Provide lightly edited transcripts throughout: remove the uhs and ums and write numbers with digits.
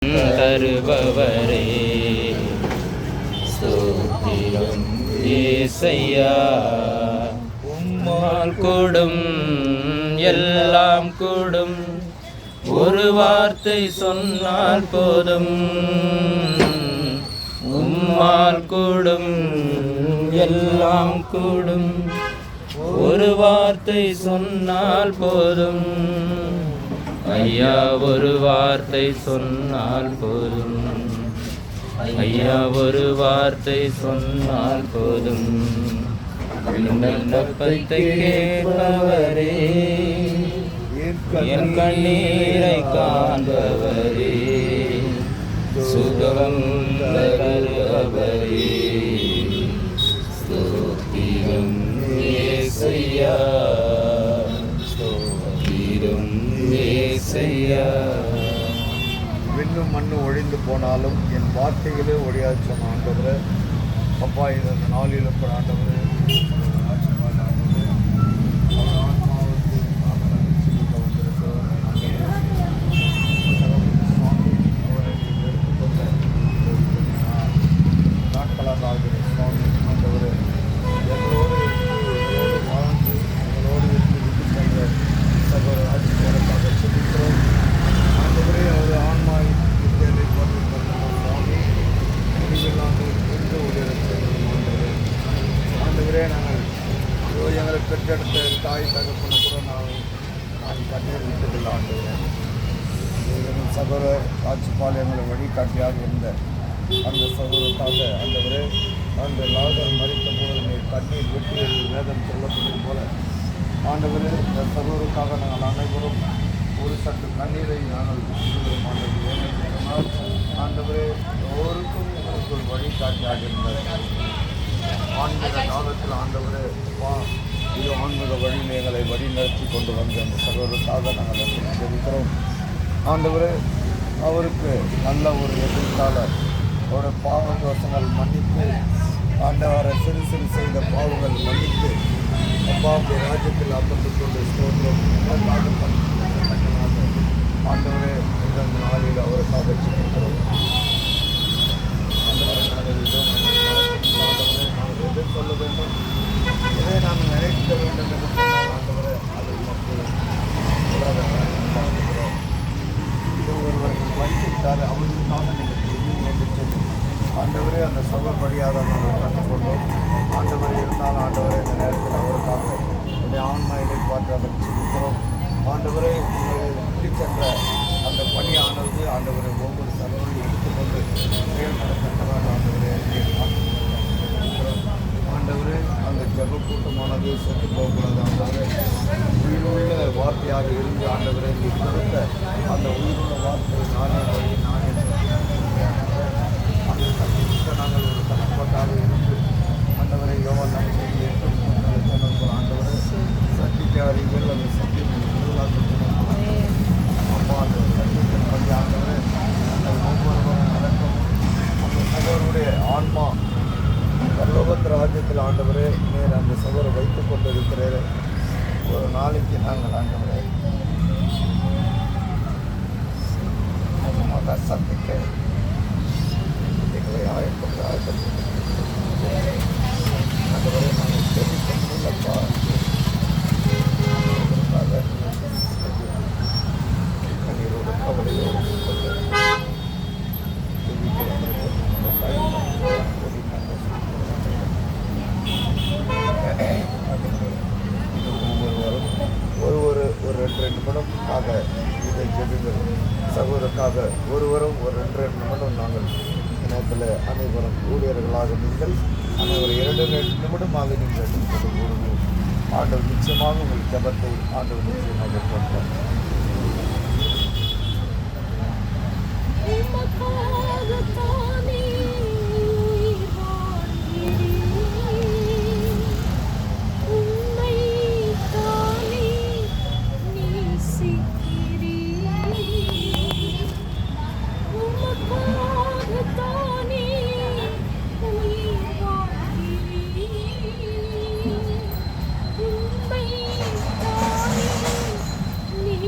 தருபவரே ஸ்தோத்திரம் ஏசையா. உம்மால் கூடும் எல்லாம் கூடும், ஒரு வார்த்தை சொன்னால் போதும். உம்மால் கூடும் எல்லாம் கூடும், ஒரு வார்த்தை சொன்னால் போதும். ஐயா ஒரு வார்த்தை சொன்னால் போதும். ஐயா ஒரு வார்த்தை சொன்னால் போதும். விண்ணப்பத்தை கேட்பவரே, என் கண்ணீரை காண்பவரே, சுகம் தருபவரே, ஸ்தோத்திரம் ஏசையா, ஸ்தோத்திரம் ஏசையா. விண்ணும் மண்ணும் ஒழிந்து போனாலும் என் வார்த்தைகளே ஒழியாது சொன்ன ஆண்டவரே, அப்பா இந்த நாளில் கூட ஆண்டவரே நாட்களாக ஆகிற சுவாமி ஆண்டவரே, எங்களோடு வாழ்ந்து எங்களோடு இருந்து விட்டு சென்ற சகோதர ஆட்சியாளருக்காக செலுத்துகிறோம் ஆண்டவரே. அவர் ஆன்மாவை தேவை பார்த்து சுவாமி முடிவில்லாமல் எந்த ஊழியருக்கு ஆண்டவரே. ஆண்டவரே நாங்கள் எங்களை பெற்றெடுத்த தாய் தகப்பன கூட நான் கண்ணீர் விட்டதில்லை ஆண்டவரே. எங்கள் சகோதரர் ஆட்சிப்பால் எங்களை வழிகாட்டியாக இருந்த அந்த சகோதரத்தாக ஆண்டவரே, அந்த லாசர் மரித்த போது நீர் கண்ணீர் வெற்றி வேதம் சொல்லப்பட்டது போல ஆண்டவரே, இந்த சகோதரருக்காக நாங்கள் அனைவரும் ஒரு சற்று கண்ணீரை நாங்கள் விடுகிறோம் ஆண்டவரே. ஏனென்றால் ஆண்டவரே எல்லோருக்கும் எங்களுக்கு ஒரு வழிகாட்டியாக இருந்தது. ஆன்மீக காலத்தில் ஆண்டவரே இது ஆன்மீக வழியில் எங்களை வழி நடத்தி கொண்டு வந்த அந்த சகோதரருக்காக நாங்கள் தெரிவிக்கிறோம் ஆண்டவரே. அவருக்கு நல்ல ஒரு எதிர்கால அவருடைய பாவ தோஷங்கள் மன்னித்து ஆண்டவரை சிறு சிறு செய்த பாவங்கள் மன்னித்து அப்பாவுடைய ராஜ்யத்தில் அமர்ந்து கொண்டு ஸ்தோத்திரம் ஆண்டவரே இந்த நாளில் அவருக்காக சிந்திக்கிறோம் ஆண்டவரை நாங்கள் எதிர்கொள்ள வேண்டும், இதை நாம் நினைக்க வேண்டும் என்று சொன்னால் ஆண்டவரை அதில் மக்கள் பார்க்கிறோம். இது ஒருவர்கள் வைத்திருக்காரு, அவர்களுக்காக நீங்கள் என்று சொல்லி ஆண்டவரே அந்த சொல்ல வழியாக நாங்கள் கற்றுக்கொண்டோம் ஆண்டவரை இருந்தாலும் ஆண்டவரே இந்த நேரத்தில் அவருக்காக என்னுடைய ஆன்மாயிலை பார்த்து அதை சிந்திக்கிறோம் ஆண்டவரை. விட்டு சென்ற அந்த பணியானது ஆண்டவரை ஒவ்வொரு சகோதரையும் எடுத்துக்கொண்டு செயல்படத்தக்கதாக ஆண்டவரே ஆண்டவரே. அந்த ஜப கூட்டமானது செத்து போகக்கூடாது ஆண்டவரே. உயிருள்ள வார்த்தையாக இருந்து ஆண்டவரை நீ கொடுத்த அந்த உயிருள்ள வார்த்தை நானே வழி நானே அந்த சக்திக்கு நாங்கள் ஒரு கணப்பாட்டாக இருந்து ஆண்டவரை யோவான் நம்பிக்கை ஆண்டவரை சக்திக்கு அறிவியல் அந்த சக்தி அப்பா அந்த சக்தியின் பற்றி ஆண்டவரை அந்த ஒவ்வொருவரும் நடக்கும் அந்த சகோதரனுடைய ஆன்மா பரலோகத்து ராஜ்யத்தில் ஆண்டவரே நேர் அந்த சகோதரை வைத்து கொண்டிருக்கிற ஒரு நாளைக்கு நாங்கள் ஆண்டவரே மத சந்திக்க எங்களை ஆயத்தப்பட்டு ஆண்டவரே நாங்கள் தெரிவிக்கப்பா கண்ணீரோடு கவலையோடு ஒரு 2 நிமிடம்காக இதை ஜெபிங்கள் சகோதரருக்காக ஒருவரும் ஒரு 2 நிமிடம் நாங்கள் நேரத்தில் அனைவரும் ஊழியர்களாக நீங்கள் அனைவரும் 2 நிமிடமாக நீங்கள் ஆண்டவர் நிச்சயமாக உங்கள் ஜபத்தை ஆண்டவர் நிச்சயமாக கொடுப்பார். நீ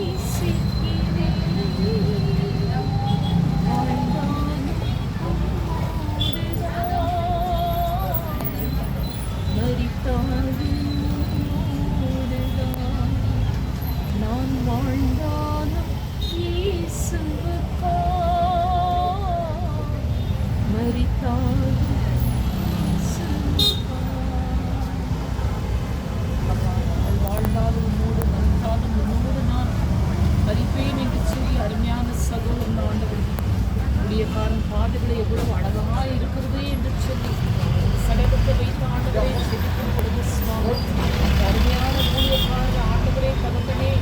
ஊழியக்காரன் பாதைகளை எவ்வளவு அழகாக இருக்கிறது என்று சொல்லி சடகத்தை வைத்து ஆண்டவரை செதுக்கும் பொழுது சுவாமி அருமையான ஊழியக்காரர் ஆண்டவரே தகப்பனே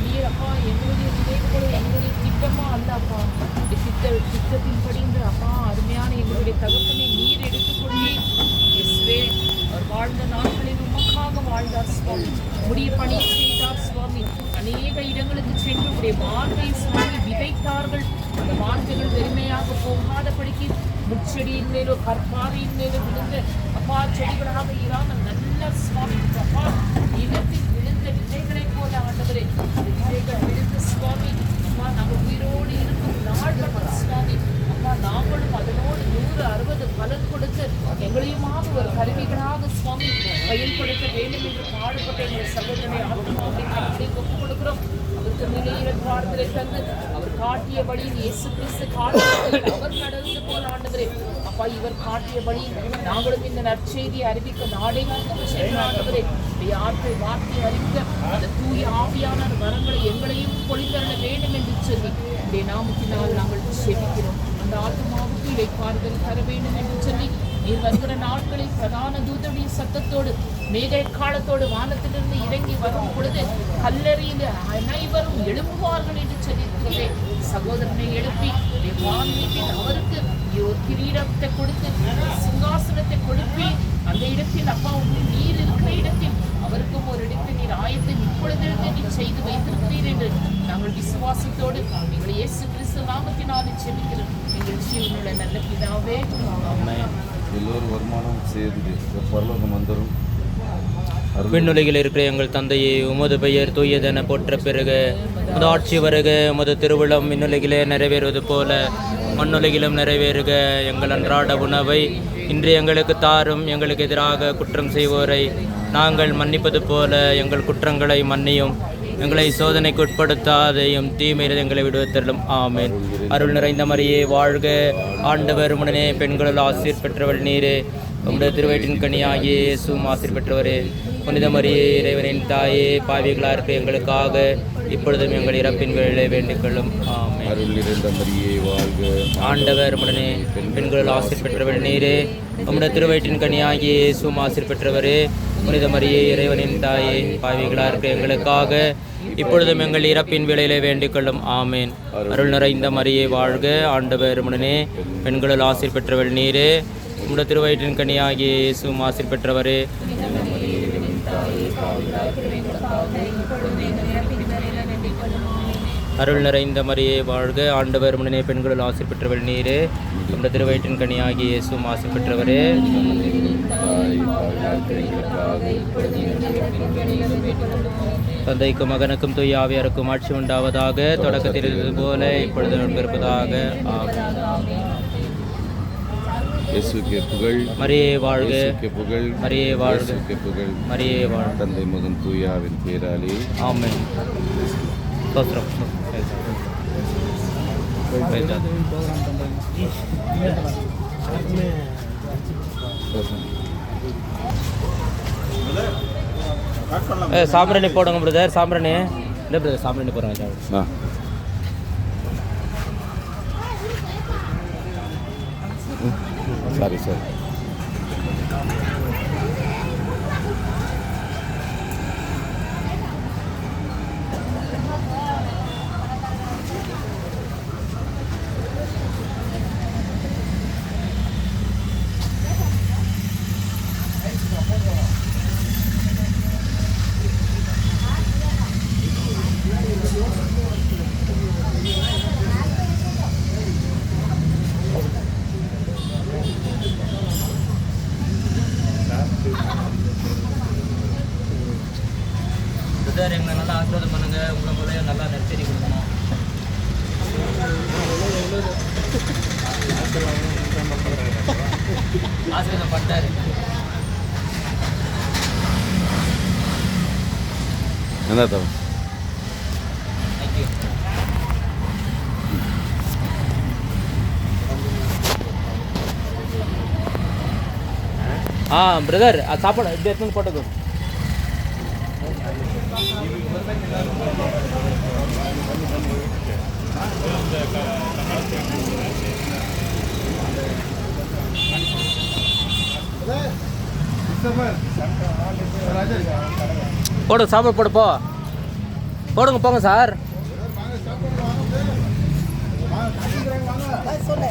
நீர் அப்பா எங்களுடைய நினைவுகளும் எங்களுடைய திட்டமா அல்ல அப்பா திட்டத்தின்படி அப்பா அருமையான எங்களுடைய தகப்பனை நீர் எடுத்துக்கொண்டே இயேசுவே அவர் வாழ்ந்த நாட்களில் உமக்காக வாழ்ந்தார் சுவாமி முடிய பணி செய்தார் சுவாமி அநேக இடங்களுக்கு சென்று உடைய வார்த்தை சுவாமி விதைத்தார்கள் அந்த வார்த்தைகள் வெறுமையாக போகாதபடிக்கு முச்செடியின் மேலோ கற்பாறையின் மேலோ விழுந்த அப்பா செடிகளாக இராமல் நல்ல சுவாமி அப்பா நிலத்தில் விழுந்த விதைகளைப் போல ஆண்டவரே விதைகள் விழுந்த சுவாமி அப்பா நாங்கள் உயிரோடு இருக்கும் நாள் சுவாமி அப்பா நாங்களும் அதனோடு 160 பலன் கொடுத்து எங்களையுமாக ஒரு கருவிகளாக சுவாமி பயன்படுத்த வேண்டும் என்று பாடுபட்ட எங்கள் சகோதரனை ஆத்மாவை ஒப்புக் கொடுக்கிறோம். அவருக்கு நிலையில வார்த்தை தந்து அவர் காட்டிய வழியில் இயேசு கிறிஸ்து காட்டிய அவர் நடந்து போல ஆண்டவரே அப்பா இவர் காட்டிய வழியில் நாங்களும் இந்த நற்செய்தியை அறிவிக்க நாடே ஆண்டவரே வார்த்தை அறிவிக்க அந்த தூய ஆவியான வரங்களை எங்களையும் பொழிந்தருள வேண்டும் என்று சொல்லி இந்த நாமத்தினால் நாங்கள் செபிக்கிறோம். அந்த ஆத்மாவுக்கு இடைப்பாறுதல் தர வேண்டும் என்று சொல்லி நீர் வருகிற நாட்களில் பிரதான தூதனுடைய சத்தத்தோடு மேக காலத்தோடு வானத்திலிருந்து இறங்கி வரும் பொழுது கல்லறையில் அனைவரும் எழுப்புவார்கள் என்று சொல்லியிருக்கிறதே சகோதரனை எழுப்பி வான்மீட்டில் அவருக்கு ஒரு கிரீடத்தை கொடுத்து சிங்காசனத்தை கொடுப்பி அந்த இடத்தில் அப்பா நீர் இருக்கிற இடத்தில் அவருக்கும் ஒரு இடத்தில் நீர் ஆயத்தை இப்பொழுதிருந்து நீர் செய்து வைத்திருக்கிறீர் என்று நாங்கள் விசுவாசத்தோடு எங்கள் இயேசு கிறிஸ்து நாமத்தினாலே செபிக்கிறோம். எங்கள் ஜீவனுள்ள நல்ல பிதாவே எல்லோரும் வருமானம் செய்து பரலோகம் வந்துடும். விண்ணுலகில் இருக்கிற எங்கள் தந்தையே உமது பெயர் தூயதென போற்ற பிறகு உமது ஆட்சி வருக உமது திருவிழம் விண்ணுலகிலே நிறைவேறுவது போல மண்ணுலகிலும் நிறைவேறுக. எங்கள் அன்றாட உணவை இன்று எங்களுக்கு தாரும். எங்களுக்கு எதிராக குற்றம் செய்வோரை நாங்கள் மன்னிப்பது போல எங்கள் குற்றங்களை மன்னியும். எங்களை சோதனைக்கு உட்படுத்தாதையும் தீமையில் எங்களை விடுவித்தருளும். ஆமேன். அருள் நிறைந்த மரியே வாழ்க, ஆண்டவர் உடனே பெண்களுள் ஆசீர் பெற்றவள் நீரே. உம்முடைய திருவயிற்றின் கனியாகிய இயேசுவும் ஆசீர் பெற்றவரே. புனித மரியே இறைவனின் தாயே, பாவிகளாக இருக்க எங்களுக்காக இப்பொழுதும் எங்கள் இறப்பின் வேளையிலே வேண்டிக் கொள்ளும். ஆமென். அருள் நிறைந்த மரியே வாழ்க, ஆண்டவர் உடனே பெண்களுள் ஆசீர் பெற்றவள் நீரே. உம்முடைய திருவயிற்றின் கனியாகிய இயேசுவும் ஆசீர் பெற்றவரே. புனித மரியே இறைவனின் தாயே, பாவிகளாக இருக்க எங்களுக்காக இப்பொழுதும் எங்கள் இறப்பின் வேளையிலே வேண்டிக் கொள்ளும். ஆமேன். அருள் நிறைந்த மரியே வாழ்க, ஆண்டவர் உடனே பெண்களுள் ஆசீர் பெற்றவள் நீரே. உம்முடைய திருவயிற்றின் கனியாகிய இயேசுவும் ஆசீர் பெற்றவரே. அருள் நிறைந்த மரியே வாழ்க, ஆண்டவர் உடனே பெண்களுள் ஆசீர் பெற்றவள் நீரே. உம்முடைய திருவயிற்றின் கனியாகிய இயேசுவும் ஆசீர் பெற்றவரே. தந்தைக்கும் மகனுக்கும் தூய ஆவியாருக்கும் ஆட்சி உண்டாவதாக. தொடக்கத்தில் இருந்தது போல இப்பொழுது இருப்பதாக. இயேசுவுக்கே புகழ். மரியே வாழ்க, இயேசுவுக்கே புகழ். மரியே வாழ்க, இயேசுவுக்கே புகழ். மரியே வாழ்க. தந்தை மகன் தூயாவின் பேராலே ஆமென். ஸ்தோத்திரம். சாம்பிராணி போடுங்க பிரதர். சாம்பிராணி இல்லை பிரதர், சாம்பிராணி போடுறாங்க. Sorry sir. பிரதர் எங்களை நல்லா ஆசீர்வாதம் பண்ணுங்க. உங்களை போல நல்லா நெச்சரி கொடுக்கணும். ஆசீர்வாதம் பண்ணிட்டாரு. என்ன தவிர தேங்க்யூ. பிரதர் சாப்பாடு இப்படி எடுத்து போட்டுக்கோ. போடுங்க சாப்பாடு போடு போ போடுங்க போங்க சார். சொல்லு.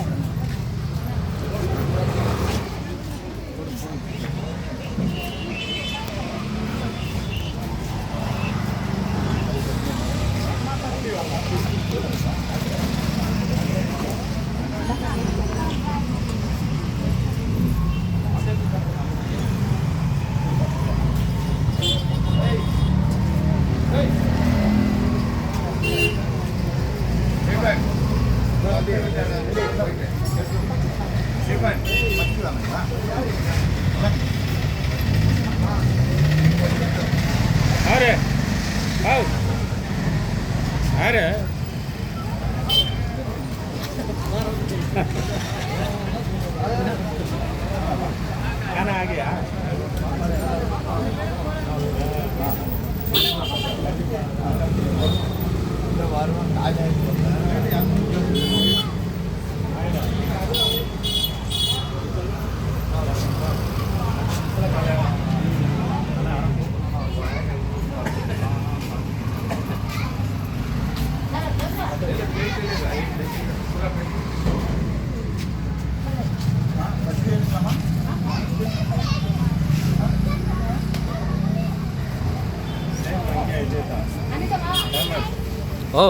ஓ